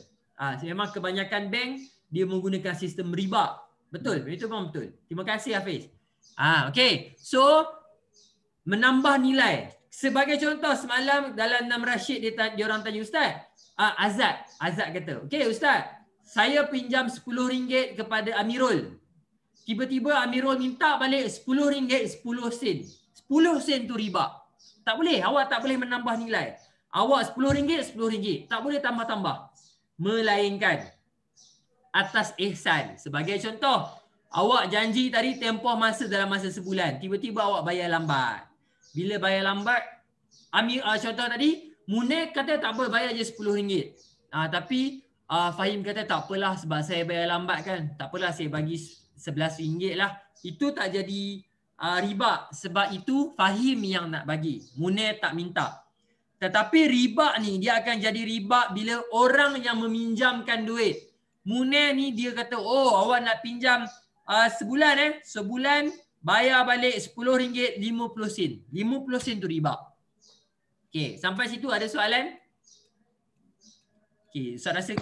Memang kebanyakan bank dia menggunakan sistem riba. Betul. Itu memang betul. Terima kasih Hafiz. Okay. So menambah nilai. Sebagai contoh semalam dalam Nam Rashid dia orang tanya Ustaz. Azad kata, okay Ustaz, saya pinjam RM10 kepada Amirul. Tiba-tiba Amirul minta balik RM10 10 sen. 10 sen tu riba. Tak boleh. Awak tak boleh menambah nilai. Awak RM10 RM10. Tak boleh tambah-tambah. Melainkan atas ihsan. Sebagai contoh, awak janji tadi tempoh masa dalam masa sebulan. Tiba-tiba awak bayar lambat. Bila bayar lambat, contoh tadi, Munir kata tak apa, bayar je RM10. Tapi Fahim kata tak apalah sebab saya bayar lambat kan. Tak apalah saya bagi RM11 lah. Itu tak jadi riba. Sebab itu Fahim yang nak bagi. Munir tak minta. Tetapi riba ni dia akan jadi riba bila orang yang meminjamkan duit. Munir ni dia kata, oh awak nak pinjam sebulan sebulan bayar balik RM10 50 sen. 50 sen tu riba. Okey, sampai situ ada soalan? Okey, Ustaz rasa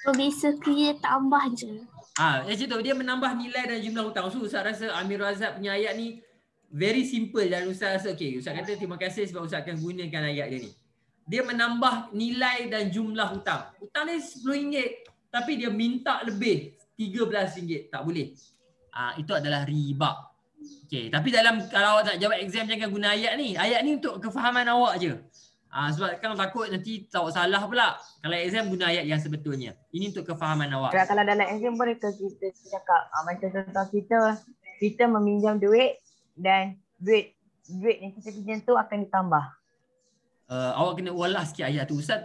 so basically tambah je. Macam tu dia menambah nilai dan jumlah hutang. So Ustaz rasa Amirul Azhar punya ayat ni very simple dan Ustaz rasa okey. Ustaz kata terima kasih sebab Ustaz akan gunakan ayat dia ni. Dia menambah nilai dan jumlah hutang. Hutang ni RM10 tapi dia minta lebih RM13. Tak boleh. Itu adalah riba. Okey, tapi kalau awak nak jawab exam jangan guna ayat ni. Ayat ni untuk kefahaman awak je. Sebab kan takut nanti awak salah pula. Kalau exam guna ayat yang sebetulnya. Ini untuk kefahaman awak. Kalau dalam exam boleh kita cakap macam contoh kita meminjam duit dan duit yang kita pinjam tu akan ditambah. Awak kena ulang sikit ayat tu. Ustaz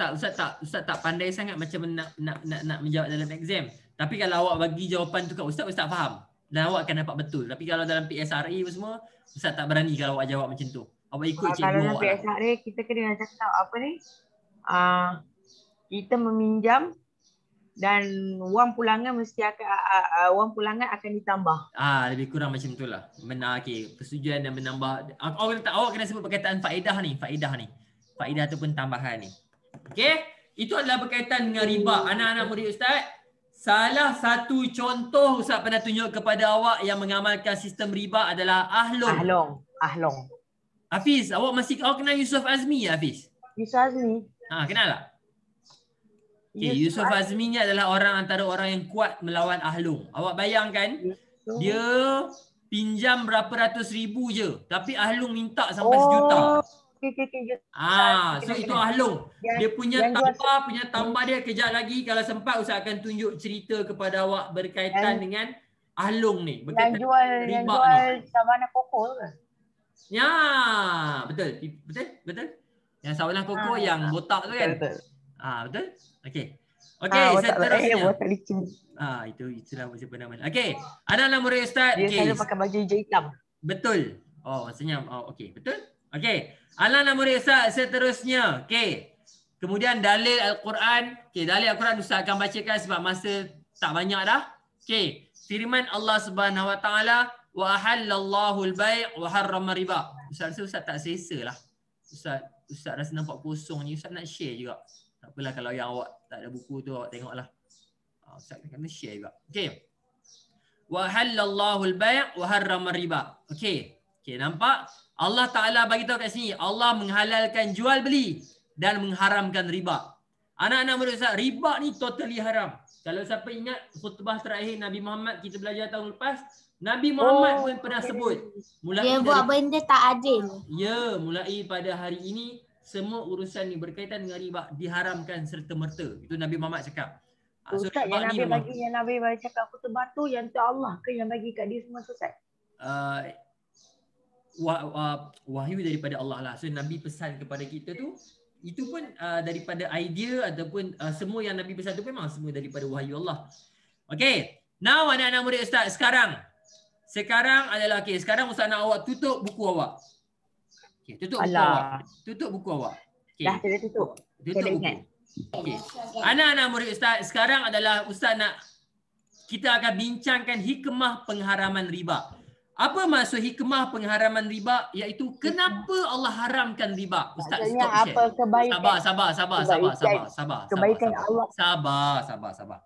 tak pandai sangat macam nak menjawab dalam exam. Tapi kalau awak bagi jawapan tu kat Ustaz faham. Dan awak akan dapat betul. Tapi kalau dalam PSRA semua, Ustaz tak berani kalau awak jawab macam tu. Awak ikut cikgu awak. Kalau dalam PSRA kita kena cakap apa ni? Kita meminjam dan wang pulangan akan ditambah. Lebih kurang macam itulah. Benar, okey. Persetujuan dan menambah. Awak kena sebut perkataan faedah ni. Faedah ataupun tambahan ni. Okey? Itu adalah berkaitan dengan riba. Anak-anak murid Ustaz, salah satu contoh Ustaz pernah tunjuk kepada awak yang mengamalkan sistem riba adalah Ahlong. Hafiz, awak kenal Yusuf Azmi ya Hafiz? Yusuf Azmi? Kenal tak? Okay, Yusuf Azmi ni adalah antara orang yang kuat melawan Ahlong. Awak bayangkan, dia pinjam berapa ratus ribu je. Tapi Ahlong minta sampai sejuta. So itu Ahlong. Dia punya tambah dia kejap lagi. Kalau sempat Ustaz akan tunjuk cerita kepada awak berkaitan dengan Ahlong ni. Yang jual sawana koko ke? Ya, betul. Yang sawana koko yang botak tu kan? Betul? Okey, seterusnya. Itulah macam nama. Okey, anak-anak murid Ustaz. Dia selalu pakai baju hijau hitam. Betul. Oh, maksudnya okey, betul? Okey. Alang murid Ustaz seterusnya. Okey. Kemudian dalil Al-Quran. Okey, dalil Al-Quran Ustaz akan bacakan sebab masa tak banyak dah. Okey. Firman Allah Subhanahu Wa Taala, wa ahallallahu al-bai' wa harrama riba. Ustaz rasa Ustaz tak selesa lah. Ustaz rasa nampak kosong ni. Ustaz nak share juga. Tak apalah kalau yang awak tak ada buku tu awak tengoklah. Ustaz kena share juga. Okey. Wa halallahu al-bai' wa harrama riba. Okey. Okey, nampak? Allah Taala bagi tahu kat sini, Allah menghalalkan jual beli dan mengharamkan riba. Anak-anak murid Ustaz, riba ni totally haram. Kalau siapa ingat khutbah terakhir Nabi Muhammad kita belajar tahun lepas, Nabi Muhammad pun pernah sebut Dia buat benda tak adil. Ya, mulai pada hari ini semua urusan ni berkaitan dengan riba diharamkan serta-merta. Itu Nabi Muhammad cakap. Ustaz, yang Nabi bagi cakap khutbah tu yang tu Allah ke yang bagi kat dia semua Ustaz? Wahyu daripada Allah lah. So Nabi pesan kepada kita tu, itu pun daripada idea ataupun semua yang Nabi pesan tu memang semua daripada wahyu Allah. Okay, now anak-anak murid Ustaz sekarang adalah sekarang Ustaz nak awak tutup buku awak. Okay, tutup buku awak. Tutup buku awak. Okay. Dah saya tutup. Tutup buku. Okay. Anak-anak murid Ustaz sekarang adalah Ustaz nak kita akan bincangkan hikmah pengharaman riba. Apa maksud hikmah pengharaman riba? Iaitu kenapa Allah haramkan riba? Ustaz stop share. Apa kebaikan? Sabar. Kebaikan Allah. Sabar.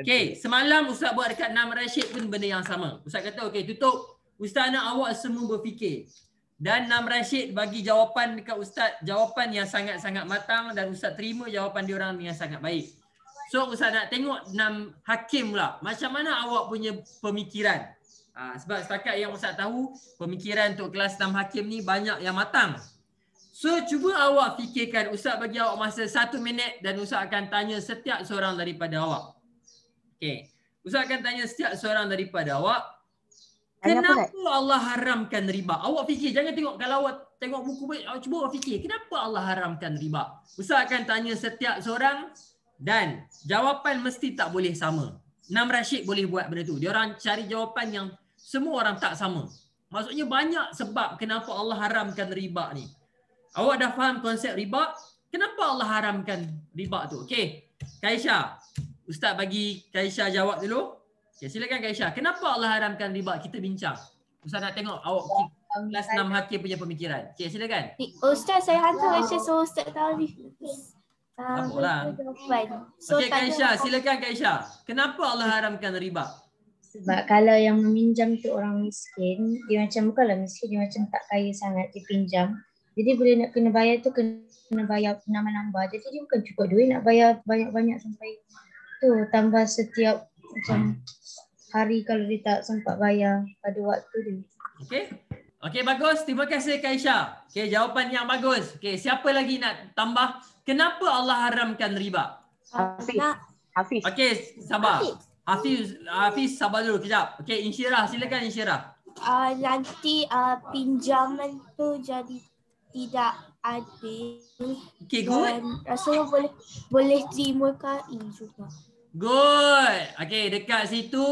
Okey, semalam Ustaz buat dekat Nam Rashid pun benda yang sama. Ustaz kata okey tutup. Ustaz nak awak semua berfikir. Dan Nam Rashid bagi jawapan dekat Ustaz, jawapan yang sangat-sangat matang dan Ustaz terima jawapan diorang yang sangat baik. So Ustaz nak tengok Nam Hakim pula. Macam mana awak punya pemikiran? Sebab setakat yang Ustaz tahu, pemikiran untuk kelas 6 Hakim ni banyak yang matang. So cuba awak fikirkan, Ustaz bagi awak masa 1 minit dan Ustaz akan tanya setiap seorang daripada awak. Okay. Ustaz akan tanya setiap seorang daripada awak, kenapa Allah haramkan riba? Awak fikir, jangan tengok, kalau awak tengok buku baik, awak cuba awak fikir, kenapa Allah haramkan riba? Ustaz akan tanya setiap seorang dan jawapan mesti tak boleh sama. Nam Rashid boleh buat benda tu. Dia orang cari jawapan yang semua orang tak sama. Maksudnya banyak sebab kenapa Allah haramkan riba ni. Awak dah faham konsep riba? Kenapa Allah haramkan riba tu? Okey. Kaisha, Ustaz bagi Kaisha jawab dulu. Okay, silakan Kaisha. Kenapa Allah haramkan riba? Kita bincang. Ustaz nak tengok awak kelas 6 Hakim punya pemikiran. Okey, silakan. Ustaz, saya hantar Kaisha so Ustaz tahu ni. Apalah. Okey Kaisha, silakan Kaisha. Kenapa Allah haramkan riba? Sebab kalau yang meminjam tu orang miskin, dia macam bukanlah miskin, dia macam tak kaya sangat, dia pinjam. Jadi bila nak kena bayar tu kena bayar nambah-nambah. Jadi dia bukan cukup duit nak bayar banyak-banyak sampai tu tambah setiap macam hari kalau dia tak sempat bayar pada waktu dia. Okey. Okey bagus. Terima kasih Kaisha. Okey jawapan yang bagus. Okey siapa lagi nak tambah? Kenapa Allah haramkan riba? Hafiz. Okey sabar. Hafiz sabar dulu kejap. Okey Insyirah silakan Insyirah. Nanti pinjaman tu jadi tidak adil. Okey good. Rasanya boleh terima KI juga. Good. Okey dekat situ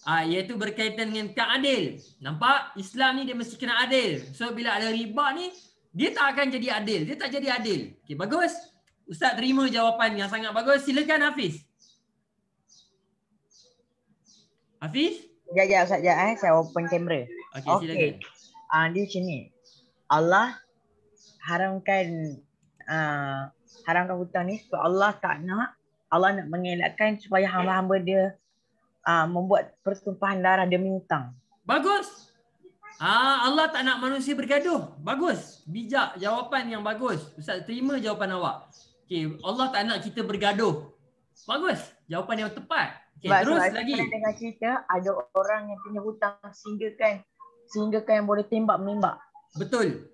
iaitu berkaitan dengan keadil. Nampak? Islam ni dia mesti kena adil. So bila ada riba ni dia tak akan jadi adil. Dia tak jadi adil. Okey bagus. Ustaz terima jawapan yang sangat bagus. Silakan Hafiz. Hafiz? Sekejap Ustaz, saya open kamera. Okey, silakan. Dia macam ni. Allah haramkan hutang ni sebab Allah tak nak, Allah nak mengelakkan supaya hamba-hamba dia membuat pertumpahan darah demi hutang. Bagus. Allah tak nak manusia bergaduh. Bagus. Bijak, jawapan yang bagus. Ustaz terima jawapan awak. Okey, Allah tak nak kita bergaduh. Bagus. Jawapan yang tepat. Okay, terus lagi. Dengan cerita ada orang yang punya hutang sehingga kan boleh tembak menembak. Betul.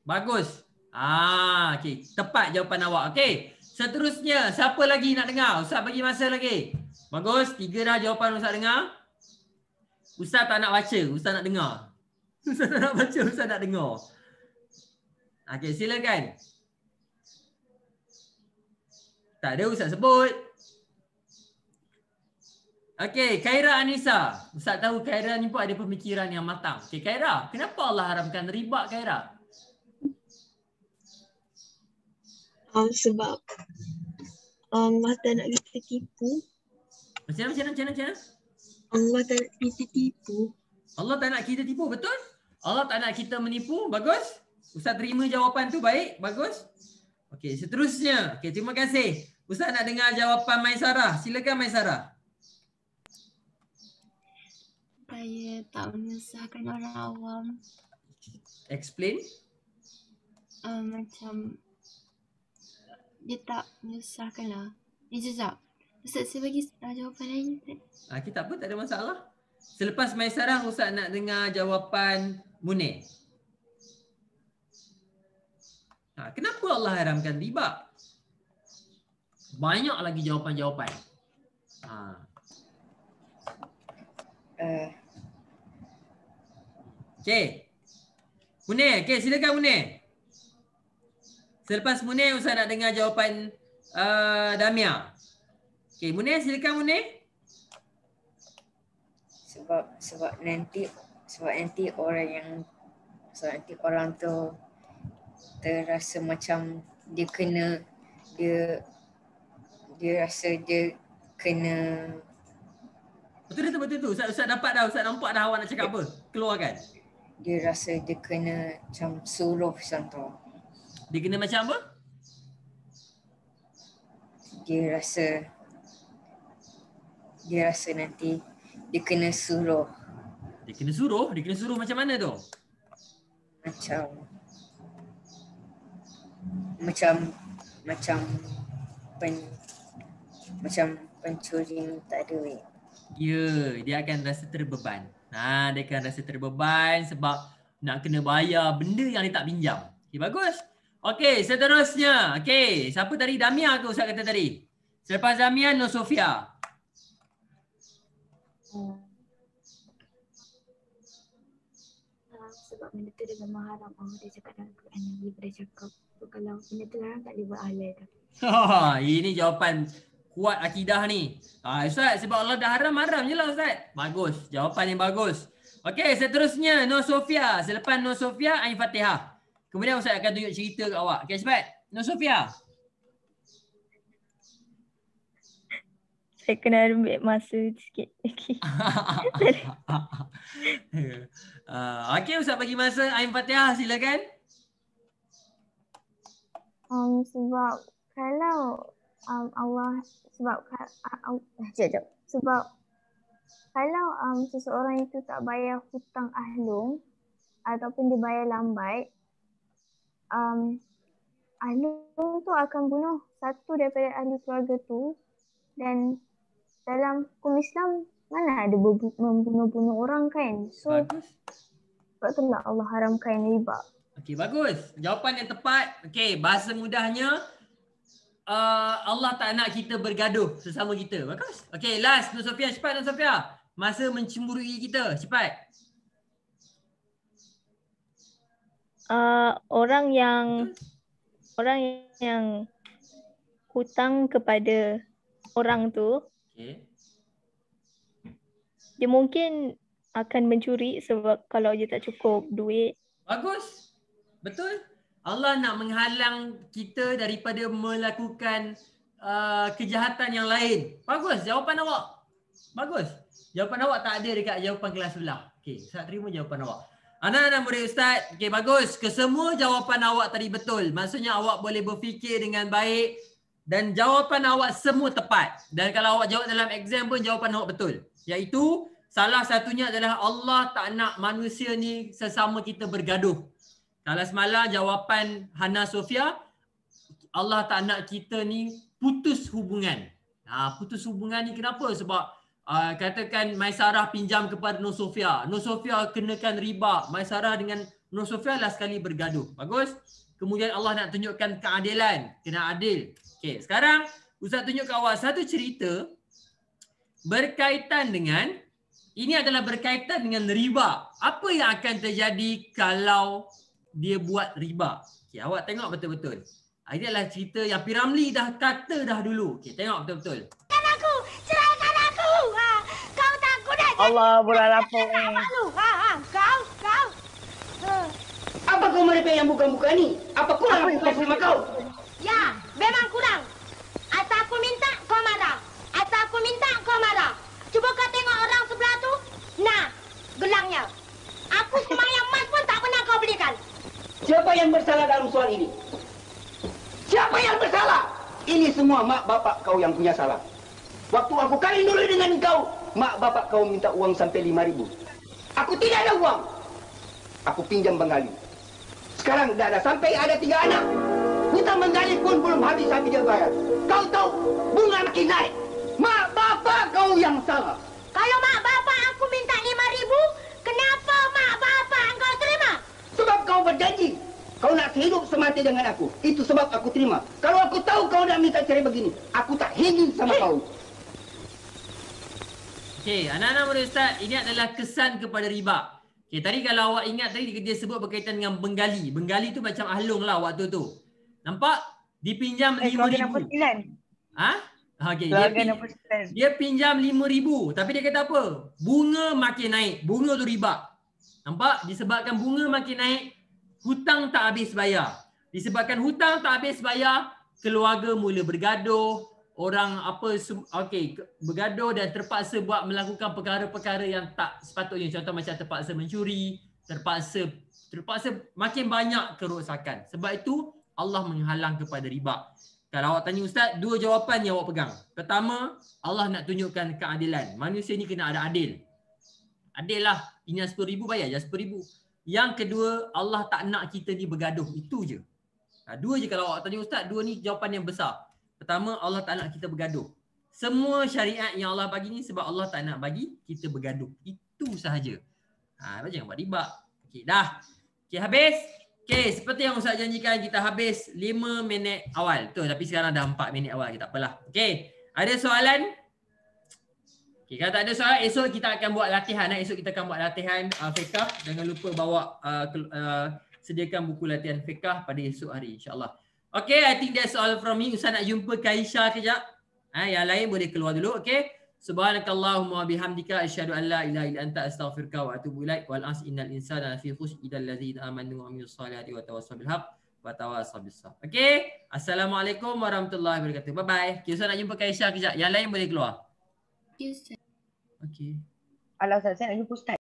Bagus. Okey, tepat jawapan awak. Okey. Seterusnya, siapa lagi nak dengar? Ustaz bagi masa lagi. Bagus, 3 dah jawapan Ustaz dengar. Ustaz tak nak baca, Ustaz nak dengar. Ustaz tak nak baca, Ustaz nak dengar. Okey, silakan. Tak ada Ustaz sebut. Okey, Khaira Anissa. Ustaz tahu Khaira ni pun ada pemikiran yang matang. Okey, Khaira, kenapa Allah haramkan riba, Khaira? Sebab Allah tak nak kita tipu. Macam mana? Allah tak nak kita tipu. Allah tak nak kita tipu, betul? Allah tak nak kita menipu, bagus. Ustaz terima jawapan tu, baik, bagus. Okey, seterusnya. Okey, terima kasih. Ustaz nak dengar jawapan Maisarah. Silakan Maisarah. Supaya tak menyusahkan orang awam. Explain. Macam dia tak menyusahkan lah. Sekejap. Ustaz, saya bagi jawapan lain. Kita apa, tak ada masalah. Selepas Maisarah, Ustaz nak dengar jawapan Munir. Kenapa Allah haramkan riba? Banyak lagi jawapan-jawapan. Okey. Munir, okey, silakan Munir. Selepas Munir, Ustaz nak dengar jawapan Damia. Okey, Munir, silakan Munir. Sebab nanti orang tu terasa macam dia rasa dia kena. Betul. Ustaz dapat dah, Ustaz nampak dah awak nak cakap apa. Keluarkan. Dia rasa dia kena macam suruh contoh. Dia kena macam apa? Dia rasa nanti dia kena suruh. Dia kena suruh? Dia kena suruh macam mana tu? Macam pencuri minta duit. Ya, dia akan rasa terbeban. Dia akan rasa terbeban sebab nak kena bayar benda yang dia tak pinjam. Okey, bagus. Okey, seterusnya. Okey, siapa tadi? Damia ke Ustaz kata tadi? Selepas Damia, Nur Sofia. Sebab benda tu dia memang haram. Allah dia cakap dalam Quran, Nabi pada cakap. So, kalau benda tu haram tak boleh buat halal dah. Ini jawapan kuat akidah ni. Ustaz, sebab Allah dah haram je lah Ustaz. Bagus, jawapan yang bagus. Okey, seterusnya Nur Sofia. Selepas Nur Sofia, Ain Fatihah. Kemudian Ustaz akan tunjuk cerita kat awak. Okey, cepat. Nur Sofia. Saya kena ambil masa sikit. Okey, Ustaz bagi masa. Ain Fatihah, silakan. Sebab kalau Allah sebab kalau seseorang itu tak bayar hutang ahlung ataupun dia bayar lambat, ahlung tu akan bunuh satu daripada ahli keluarga tu, dan dalam hukum Islam mana ada membunuh-bunuh orang kan. So sebab itulah Allah haramkan riba. Okey, bagus. Jawapan yang tepat. Okey, bahasa mudahnya Allah tak nak kita bergaduh sesama kita. Bagus. Okey, last Nur Sofia, cepat Nur Sofia. Masa mencemburui kita, cepat. Orang yang hutang kepada orang tu, dia mungkin akan mencuri sebab kalau dia tak cukup duit. Bagus. Betul. Allah nak menghalang kita daripada melakukan kejahatan yang lain. Bagus jawapan awak. Bagus. Jawapan awak tak ada dekat jawapan kelas sebelah. Okey, Ustaz terima jawapan awak. Anak-anak murid Ustaz, okey bagus. Kesemua jawapan awak tadi betul. Maksudnya awak boleh berfikir dengan baik dan jawapan awak semua tepat. Dan kalau awak jawab dalam exam pun jawapan awak betul. Iaitu salah satunya adalah Allah tak nak manusia ni sesama kita bergaduh. Kalau semalam jawapan Hana Sofia, Allah tak nak kita ni putus hubungan. Putus hubungan ni kenapa? Sebab katakan Maisarah pinjam kepada Nur Sofia. Nur Sofia kenakan riba. Maisarah dengan Nur Sofia last sekali bergaduh. Bagus. Kemudian Allah nak tunjukkan keadilan. Kena adil. Okey, sekarang Ustaz tunjuk kat awak satu cerita berkaitan dengan, ini adalah berkaitan dengan riba. Apa yang akan terjadi kalau dia buat riba? Okey, awak tengok betul-betul. Ini adalah cerita yang P. Ramlee dah kata dah dulu. Okey, tengok betul-betul. Ceraikan aku! Allah, bola lapuk ni. Kau. Apa kau merepek yang bukan-bukan ni? Apa kurang aku kasih sama kau? Ya, memang kurang. Asal aku minta, kau marah. Asal aku minta, kau marah. Cuba kau tengok orang sebelah tu. Nah, gelangnya. Aku semayang emas pun tak pernah kau belikan. Siapa yang bersalah dalam soal ini? Siapa yang bersalah? Ini semua mak bapak kau yang punya salah. Waktu aku kawin dulu dengan kau, mak bapak kau minta uang sampai 5.000. Aku tidak ada uang. Aku pinjam Bengali. Sekarang dah ada sampai ada 3 anak. Hutang Bengali pun belum habis dia bayar. Kau tahu bunga makin naik. Mak bapak kau yang salah. Kalau mak bapak aku minta 5.000, kenapa mak bapak engkau terima? Sebab kau berjanji. Kau nak hidup semati dengan aku. Itu sebab aku terima. Kalau aku tahu kau nak minta cerai begini, aku tak ingin sama kau. Okey, anak-anak muda Ustaz, ini adalah kesan kepada riba. Okey, tadi kalau awak ingat tadi dia sebut berkaitan dengan Bengali. Bengali tu macam ahlung lah waktu tu. Nampak? Dipinjam 5,000. Ha? Okey, dia pinjam 5,000. Tapi dia kata apa? Bunga makin naik. Bunga tu riba. Nampak? Disebabkan bunga makin naik, hutang tak habis bayar. Disebabkan hutang tak habis bayar, keluarga mula bergaduh, orang bergaduh dan terpaksa buat melakukan perkara-perkara yang tak sepatutnya. Contoh macam terpaksa mencuri, terpaksa makin banyak kerosakan. Sebab itu Allah menghalang kepada riba. Kalau awak tanya Ustaz, 2 jawapan yang awak pegang. Pertama, Allah nak tunjukkan keadilan. Manusia ni kena ada adil. Adil lah. Pinjam 10,000 bayar je 10,000. Yang kedua, Allah tak nak kita ni bergaduh. Itu je. 2 je kalau awak tanya Ustaz, 2 ni jawapan yang besar. Pertama, Allah tak nak kita bergaduh. Semua syariat yang Allah bagi ni sebab Allah tak nak bagi kita bergaduh. Itu sahaja. Jangan buat riba. Okey, dah. Okey, habis. Okey, seperti yang Ustaz janjikan, kita habis 5 minit awal. Betul, tapi sekarang dah 4 minit awal. Tak apalah. Okey, ada soalan? Okey, kalau tak ada soalan, esok kita akan buat latihan. Esok kita akan buat latihan fiqh. Jangan lupa bawa sediakan buku latihan fiqh pada esok hari, insyaAllah. Okay, I think that's all from me. Ustaz nak jumpa Kaisha kejap. Yang lain boleh keluar dulu, okay? Subhanakallahumma bihamdika asyhadu an la ilaha illa anta astaghfiruka wa atubu ilaik. Wal as innal insana lafi khusr illa allazina amanu wa amilus solihati wa tawassaw bil haqq wa tawassaw bis sabr. Okay? Assalamualaikum warahmatullahi wabarakatuh. Bye bye. Okay, Ustaz nak jumpa Kaisha kejap. Yang lain boleh keluar. Yes, sir. Okay. Alah, Ustaz, saya nak jumpa Ustaz.